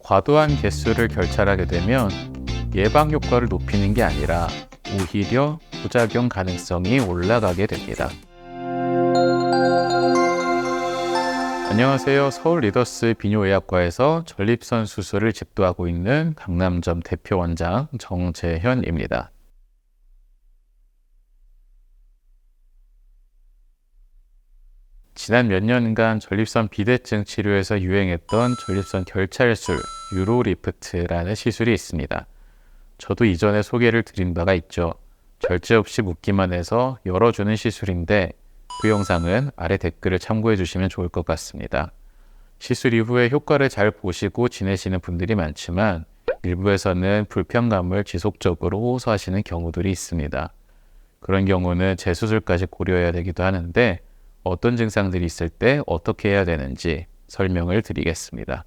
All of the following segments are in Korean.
과도한 개수를 결찰하게 되면 예방 효과를 높이는 게 아니라 오히려 부작용 가능성이 올라가게 됩니다. 안녕하세요. 서울 리더스 비뇨의학과에서 전립선 수술을 집도하고 있는 강남점 대표 원장 정재현입니다. 지난 몇 년간 전립선 비대증 치료에서 유행했던 전립선 결찰술 유로리프트라는 시술이 있습니다. 저도 이전에 소개를 드린 바가 있죠. 절제 없이 묶기만 해서 열어주는 시술인데 그 영상은 아래 댓글을 참고해 주시면 좋을 것 같습니다. 시술 이후에 효과를 잘 보시고 지내시는 분들이 많지만 일부에서는 불편감을 지속적으로 호소하시는 경우들이 있습니다. 그런 경우는 재수술까지 고려해야 되기도 하는데 어떤 증상들이 있을 때 어떻게 해야 되는지 설명을 드리겠습니다.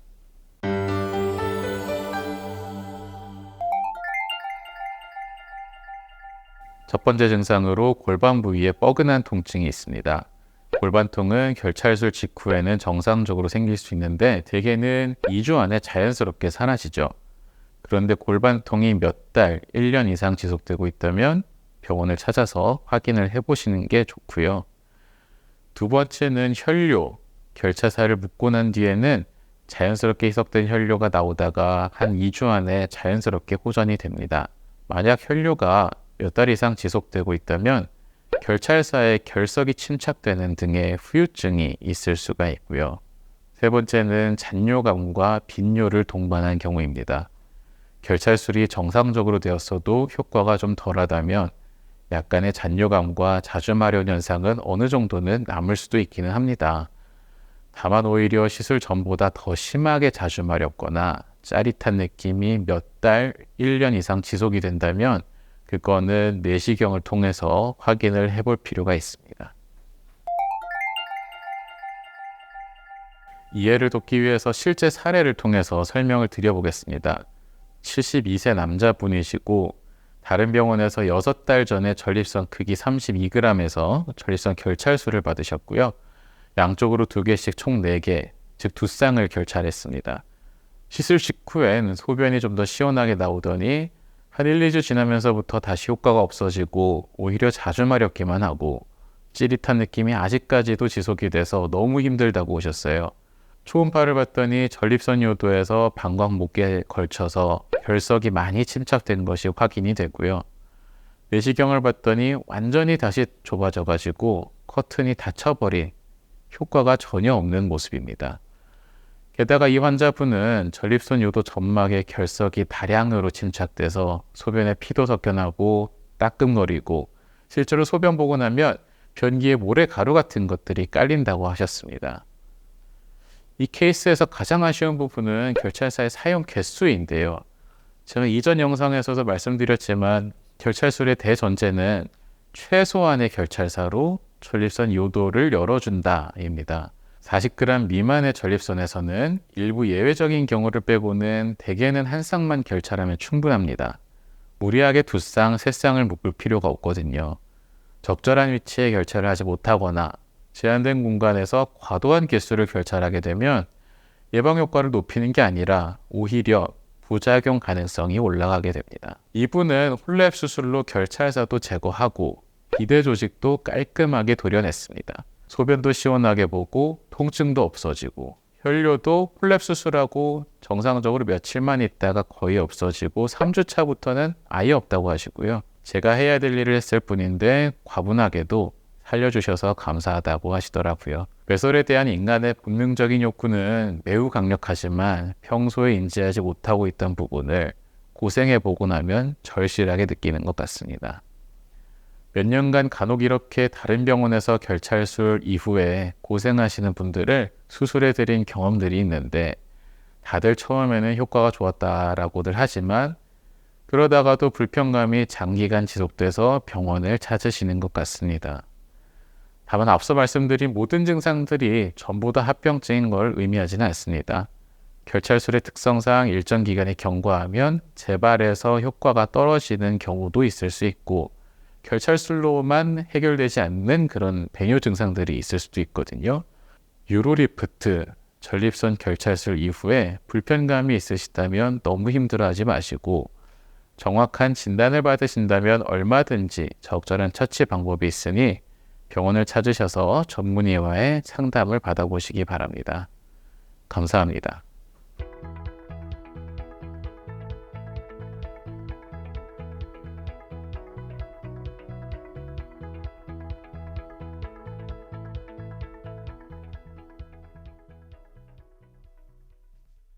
첫 번째 증상으로 골반 부위에 뻐근한 통증이 있습니다. 골반통은 결찰술 직후에는 정상적으로 생길 수 있는데 대개는 2주 안에 자연스럽게 사라지죠. 그런데 골반통이 몇 달, 1년 이상 지속되고 있다면 병원을 찾아서 확인을 해보시는 게 좋고요. 두 번째는 혈뇨, 결차사를 묶고 난 뒤에는 자연스럽게 희석된 혈뇨가 나오다가 한 2주 안에 자연스럽게 호전이 됩니다. 만약 혈뇨가 몇 달 이상 지속되고 있다면 결찰사에 결석이 침착되는 등의 후유증이 있을 수가 있고요. 세 번째는 잔뇨감과 빈뇨를 동반한 경우입니다. 결찰술이 정상적으로 되었어도 효과가 좀 덜하다면 약간의 잔뇨감과 자주 마련 현상은 어느 정도는 남을 수도 있기는 합니다. 다만 오히려 시술 전보다 더 심하게 자주 마렵거나 짜릿한 느낌이 몇 달, 1년 이상 지속이 된다면 그거는 내시경을 통해서 확인을 해볼 필요가 있습니다. 이해를 돕기 위해서 실제 사례를 통해서 설명을 드려보겠습니다. 72세 남자분이시고 다른 병원에서 6달 전에 전립선 크기 32g에서 전립선 결찰술을 받으셨고요. 양쪽으로 2개씩 총 4개, 즉 2쌍을 결찰했습니다. 시술 직후엔 소변이 좀 더 시원하게 나오더니 한 1, 2주 지나면서부터 다시 효과가 없어지고 오히려 자주 마렵기만 하고 찌릿한 느낌이 아직까지도 지속이 돼서 너무 힘들다고 오셨어요. 초음파를 봤더니 전립선 요도에서 방광목에 걸쳐서 결석이 많이 침착된 것이 확인이 되고요. 내시경을 봤더니 완전히 다시 좁아져가지고 커튼이 닫혀버린 효과가 전혀 없는 모습입니다. 게다가 이 환자분은 전립선 요도 점막에 결석이 다량으로 침착돼서 소변에 피도 섞여나고 따끔거리고 실제로 소변 보고 나면 변기에 모래가루 같은 것들이 깔린다고 하셨습니다. 이 케이스에서 가장 아쉬운 부분은 결찰사의 사용 개수인데요. 제가 이전 영상에서도 말씀드렸지만 결찰술의 대전제는 최소한의 결찰사로 전립선 요도를 열어준다입니다. 40g 미만의 전립선에서는 일부 예외적인 경우를 빼고는 대개는 한 쌍만 결찰하면 충분합니다. 무리하게 2쌍, 3쌍을 묶을 필요가 없거든요. 적절한 위치에 결찰을 하지 못하거나 제한된 공간에서 과도한 개수를 결찰하게 되면 예방 효과를 높이는 게 아니라 오히려 부작용 가능성이 올라가게 됩니다. 이분은 홀랩 수술로 결찰사도 제거하고 비대 조직도 깔끔하게 도려냈습니다. 소변도 시원하게 보고 통증도 없어지고 혈뇨도 홀랩 수술하고 정상적으로 며칠만 있다가 거의 없어지고 3주 차부터는 아예 없다고 하시고요. 제가 해야 될 일을 했을 뿐인데 과분하게도 살려주셔서 감사하다고 하시더라고요. 배설에 대한 인간의 본능적인 욕구는 매우 강력하지만 평소에 인지하지 못하고 있던 부분을 고생해보고 나면 절실하게 느끼는 것 같습니다. 몇 년간 간혹 이렇게 다른 병원에서 결찰술 이후에 고생하시는 분들을 수술해드린 경험들이 있는데 다들 처음에는 효과가 좋았다라고들 하지만 그러다가도 불편감이 장기간 지속돼서 병원을 찾으시는 것 같습니다. 다만 앞서 말씀드린 모든 증상들이 전부 다 합병증인 걸 의미하지는 않습니다. 결찰술의 특성상 일정 기간이 경과하면 재발해서 효과가 떨어지는 경우도 있을 수 있고 결찰술로만 해결되지 않는 그런 배뇨 증상들이 있을 수도 있거든요. 유로리프트, 전립선 결찰술 이후에 불편감이 있으시다면 너무 힘들어하지 마시고 정확한 진단을 받으신다면 얼마든지 적절한 처치 방법이 있으니 병원을 찾으셔서 전문의와의 상담을 받아보시기 바랍니다. 감사합니다.